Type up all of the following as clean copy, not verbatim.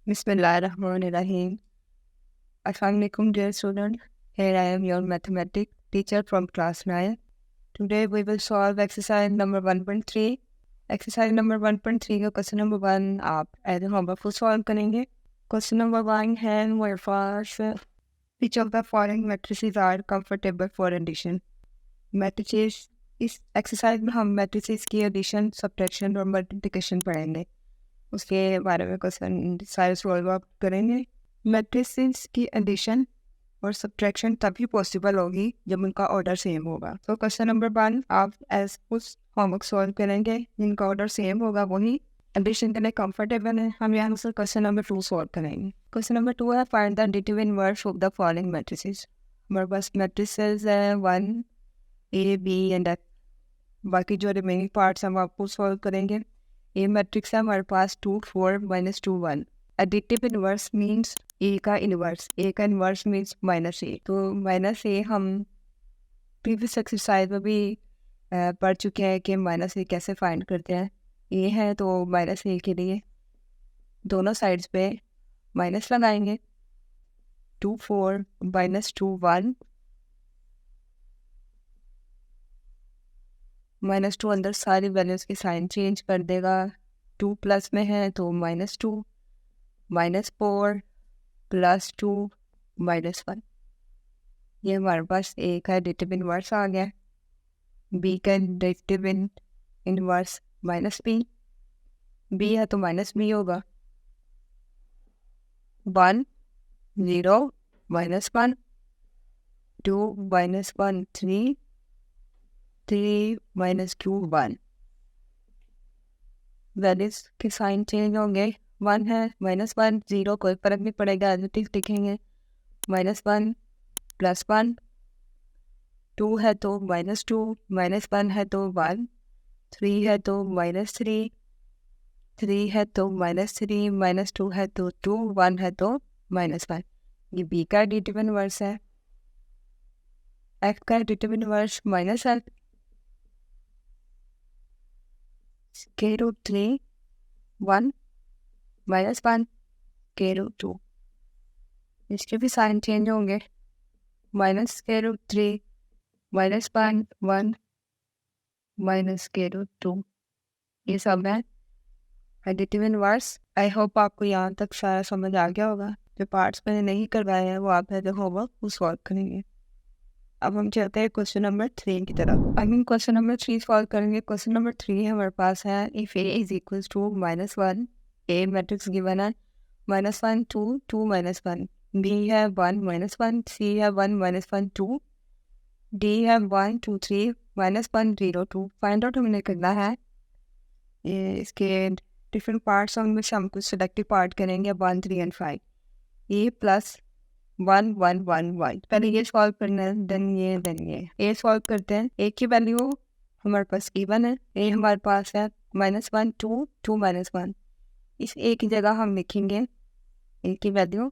Bismillahirrahmanirrahim. Assalamu alaikum dear student. Here I am your mathematics teacher from class 9. Today we will solve exercise number 1.3. Exercise number 1.3 का question number 1 आप as a homework को solve करेंगे. Question number 1 है हमारे पास which of the following matrices are comfortable for addition. Matrices इस exercise में हम matrices की addition, subtraction और multiplication पढ़ेंगे. उसके बारे में क्वेश्चन सारे सॉल्व आप करेंगे. मैट्रिसेस की एडिशन और सब्ट्रैक्शन तभी पॉसिबल होगी जब उनका ऑर्डर सेम होगा. तो क्वेश्चन नंबर 1 आप एज उस होमवर्क सॉल्व करेंगे जिनका ऑर्डर सेम होगा वही एडिशन के लिए कंफर्टेबल है. हम यहाँ से क्वेश्चन नंबर 2 सॉल्व करेंगे. क्वेश्चन नंबर 2 है find the additive inverse of the following matrices. हमारे पास मैट्रिसेस है 1 A B एंड F. बाकी जो रिमेनिंग पार्ट्स हम आपको सॉल्व करेंगे. ए मैट्रिक्स है हमारे पास 2 4 -2 1. एडिटिव इनवर्स मीन्स ए का इनवर्स. ए का इनवर्स मीन्स -a. तो -a हम प्रीवियस एक्सरसाइज में भी पढ़ चुके हैं कि -a कैसे फाइंड करते हैं. ए है तो -a के लिए दोनों साइड्स पे माइनस लगाएंगे. 2 4 -2 1. -2 अंदर सारी वैल्यूज़ के साइन चेंज कर देगा. 2 प्लस में है तो -2 -4 +2 -1. ये हमारे पास ए का एडिटिव इनवर्स आ गया. बी का एडिटिव इनवर्स -b. बी है तो -b होगा. 1 0 -1 2 -1 3 3 -2 1. वैल्यूज के साइन चेंज होंगे. 1 है -1 0 कोई फर्क नहीं पड़ेगा एडिटिव लिखेंगे. -1 +1 2 है तो -2 -1 है तो 1 3 है तो -3 3 है तो -3 -2 है तो 2 1 है तो -1. ये बी का एडिटिव इनवर्स है. एफ का एडिटिव इनवर्स -f √3 1 -1 √2. इसके भी साइन चेंज होंगे. -√3 -1 1 -√2. ये सब है एडिटिव इनवर्स. आई होप आपको यहाँ तक सारा समझ आ गया होगा. जो पार्ट्स मैंने नहीं करवाए हैं वो आप ऐसे होमवर्क वो सॉल्व करेंगे. अब हम चलते हैं क्वेश्चन नंबर 3 की तरफ. अब हम क्वेश्चन नंबर 3 सॉल्व करेंगे. क्वेश्चन नंबर 3 हमारे पास है if A is equal to -1. A matrix given है -1 2 2 -1. बी है 1 -1. सी है 1 -1 2. डी है 1 2 3 -1 0 2. फाइंड आउट हमने करना है. ये इसके डिफरेंट पार्ट्स उनमें से हम कुछ सिलेक्टिव पार्ट करेंगे 1 3 एंड 5. A plus 1 1 1 1. पहले ये सॉल्व करना है देन ये ए सॉल्व करते हैं. ए की वैल्यू हमारे पास इवन है. ए हमारे पास है -1 2 2 -1. इस ए की जगह हम लिखेंगे ए की वैल्यू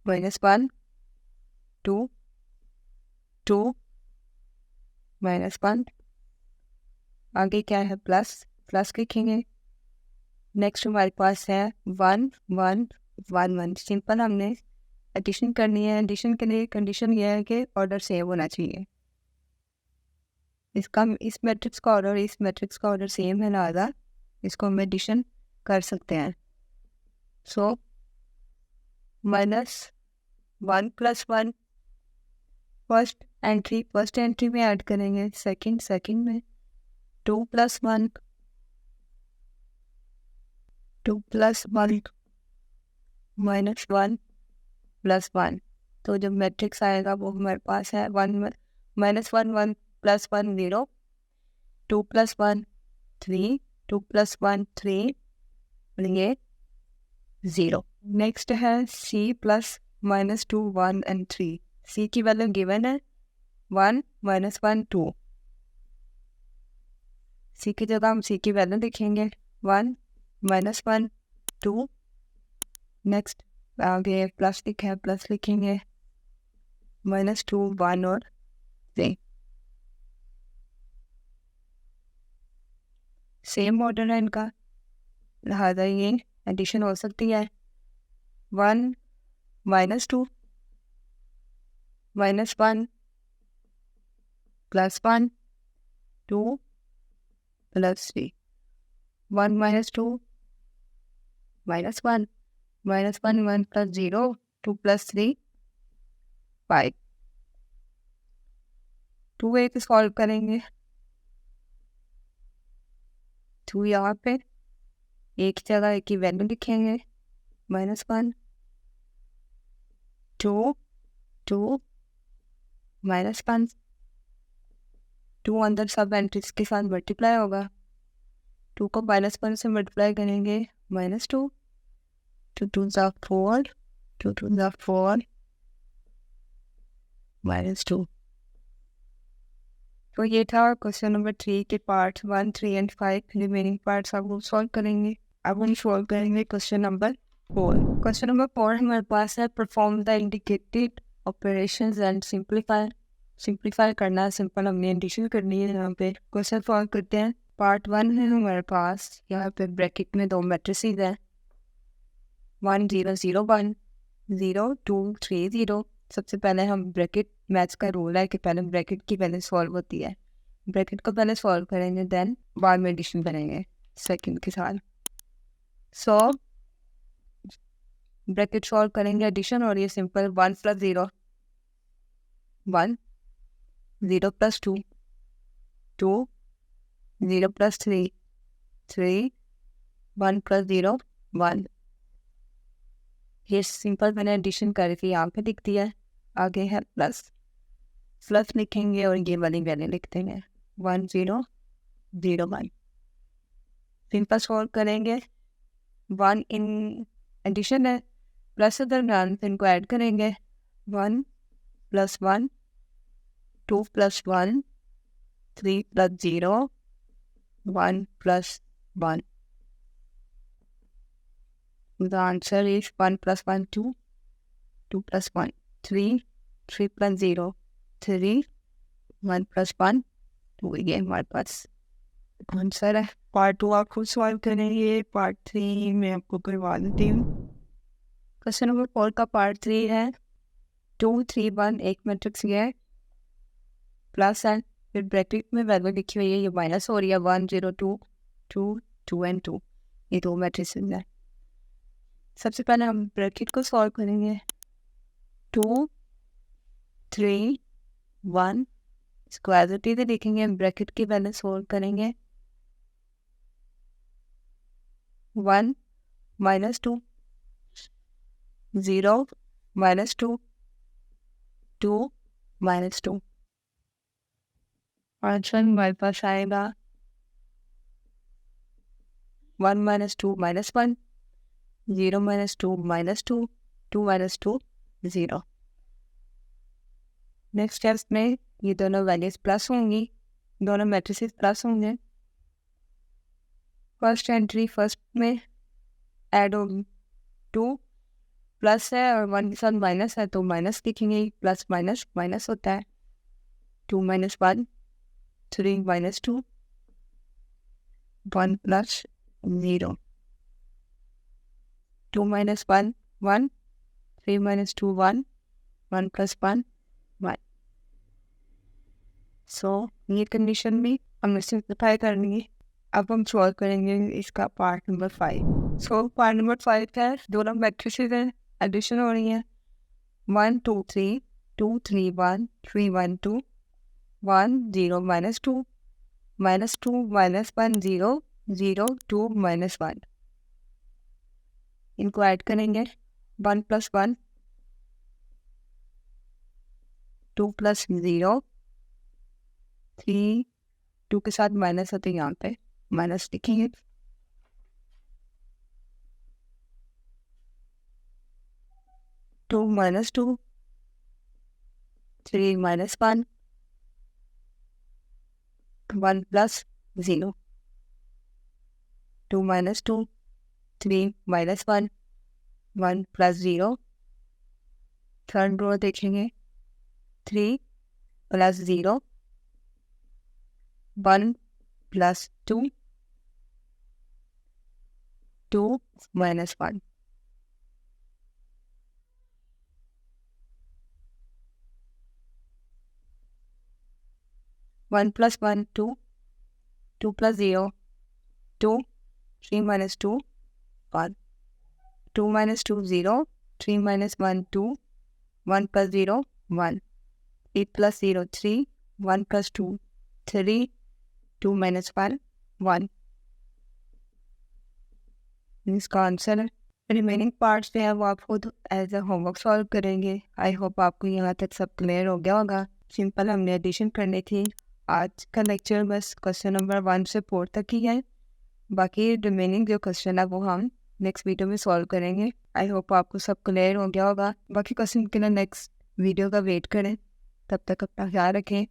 -1 2 2 -1. आगे क्या है प्लस लिखेंगे. नेक्स्ट हमारे पास है 1 1 1 1. सिंपल हमने एडिशन करनी है. एडिशन के लिए कंडीशन ये है कि ऑर्डर सेम होना चाहिए. इसका इस मैट्रिक्स का ऑर्डर इस मैट्रिक्स का ऑर्डर सेम है लिहाजा इसको हम एडिशन कर सकते हैं. सो -1 + 1 फर्स्ट एंट्री में ऐड करेंगे. सेकंड में 2 + 1 2 + 1 -1 + 1. तो जब मैट्रिक्स आएगा वो हमारे पास है 1 -1 1 + 1 0 2 + 1 3 2 + 1 3 और ये 0. नेक्स्ट है C प्लस -2 1 एंड 3. C की वैल्यू गिवन है 1 -1 2. C की जगह हम C की वैल्यू लिखेंगे 1 -1 2. नेक्स्ट आगे प्लस लिखा है प्लस लिखेंगे -2 1 और 3. सेम ऑर्डर है इनका. लिहाजा ये एडिशन हो सकती है 1 - 2 -1 +1 2 +3 1 - 2 -1 -1 1 + 0 2 + 3 5 2a को सॉल्व करेंगे 2 यहाँ पे एक जगह एक की वैल्यू लिखेंगे -1 2 2 -1 2 अंदर सब एंट्रीज के साथ मल्टीप्लाई होगा 2 को -1 से मल्टीप्लाई करेंगे -2 2 2 4 2 2 4 -2 तो ये था क्वेश्चन नंबर 3 के पार्ट 1 3 एंड 5 रिमेनिंग पार्ट्स आप लोग सॉल्व करेंगे। अब हम सॉल्व करेंगे क्वेश्चन नंबर 4। क्वेश्चन नंबर 4 हमारे पास है perform the indicated operations and simplify करना है। सिंपल हमने एडिशन करनी है। यहाँ पे क्वेश्चन सॉल्व करते हैं। पार्ट 1 है हमारे पास, यहाँ पे ब्रैकेट में 2 मैट्रिसेस हैं 1 0 0 1 0 2 3 0। सबसे पहले हम ब्रैकेट मैथ्स का रूल है कि पहले ब्रैकेट की पहले सॉल्व होती है। ब्रैकेट को पहले सॉल्व करेंगे देन बाद में एडिशन करेंगे सेकंड के साथ। सो ब्रैकेट सॉल्व करेंगे एडिशन और ये सिंपल 1 + 0 1 0 + 2 2 0 + 3 3 1 + 0 1। ये सिंपल मैंने एडिशन करके यहाँ पे लिख दिया है। आगे है प्लस लिखेंगे और ये वाली वैल्यू लिख देंगे 1 0 0 1। सिंपल सॉल्व करेंगे 1 इन एडिशन है प्लस के दरम्यान इनको ऐड करेंगे 1 + 1 2 + 1 3 + 0 1 + 1। The answer is 1 + 1 2 2 + 1 3 3 + 0 3 1 + 1 2। ये हमारे पास आंसर है। पार्ट 2 आप खुद सॉल्व करेंगे, पार्ट 3 मैं आपको करवा देती हूँ। क्वेश्चन नंबर 4 का पार्ट 3 है 2 3 1। एक मैट्रिक्स ये है प्लस है, फिर ब्रैकेट में वैल्यू लिखी हुई है, ये माइनस हो रही है 1 0 2 2 2 एंड 2। ये 2 मैट्रिसेस हैं। सबसे पहले हम ब्रैकेट को सॉल्व करेंगे 2 3 1 स्क्वायरिटी से लिखेंगे। ब्रैकेट की वैल्यू सॉल्व करेंगे 1 -2 0 -2 2 -2। आंसर हमारे पास आएगा 1 -2 -1 0 -2 -2 2 -2 0। नेक्स्ट स्टेप्स में ये दोनों वैल्यूज प्लस होंगी, दोनों मैट्रिसेस प्लस होंगे। फर्स्ट एंट्री फर्स्ट में ऐड होगी 2 प्लस है और 1 के साथ माइनस है तो माइनस लिखेंगे, प्लस माइनस माइनस होता है 2 - 1 3 - 2 1 + 0 2 - 1 1 3 - 2 1 1 + 1 1। सो ये कंडीशन भी हमें सिंप्लीफाई करनी है। अब हम सॉल्व करेंगे इसका part number 5। So part number 5 है दोनों मैट्रिसेस हैं, एडिशन हो रही है 1 2 3 2 3 1 3 1 2 1 0 -2 -2 -1 0 0 2 -1। इनको ऐड करेंगे 1 + 1 2 + 0 3 2 के साथ माइनस है तो यहाँ पे माइनस लिखेंगे 2 - 2 3 - 1 1 + 0 2 - 2 3 - 1 1 + 0। थर्ड रो देखेंगे 3 + 0 1 + 2 2 minus 1. 1 plus 1, 2. 2 plus 0, 2. 3 minus 2, 1. 2 minus 2, 0. 3 minus 1, 2. 1 plus 0, 1. 8 plus 0, 3. 1 plus 2, 3. 2 minus 1, 1. इसका आंसर है। रिमेनिंग पार्ट्स पे है वो आप खुद एज अ होमवर्क सॉल्व करेंगे। आई होप आपको यहाँ तक सब क्लियर हो गया होगा। सिंपल हमने एडिशन करनी थी। आज का लेक्चर बस क्वेश्चन नंबर 1 से 4 तक ही है। बाकी रिमेनिंग जो क्वेश्चन है वो हम नेक्स्ट वीडियो में सॉल्व करेंगे। आई होप आपको सब क्लियर हो गया होगा। बाकी क्वेश्चन के लिए नेक्स्ट वीडियो का वेट करें। तब तक अपना ख्याल रखें।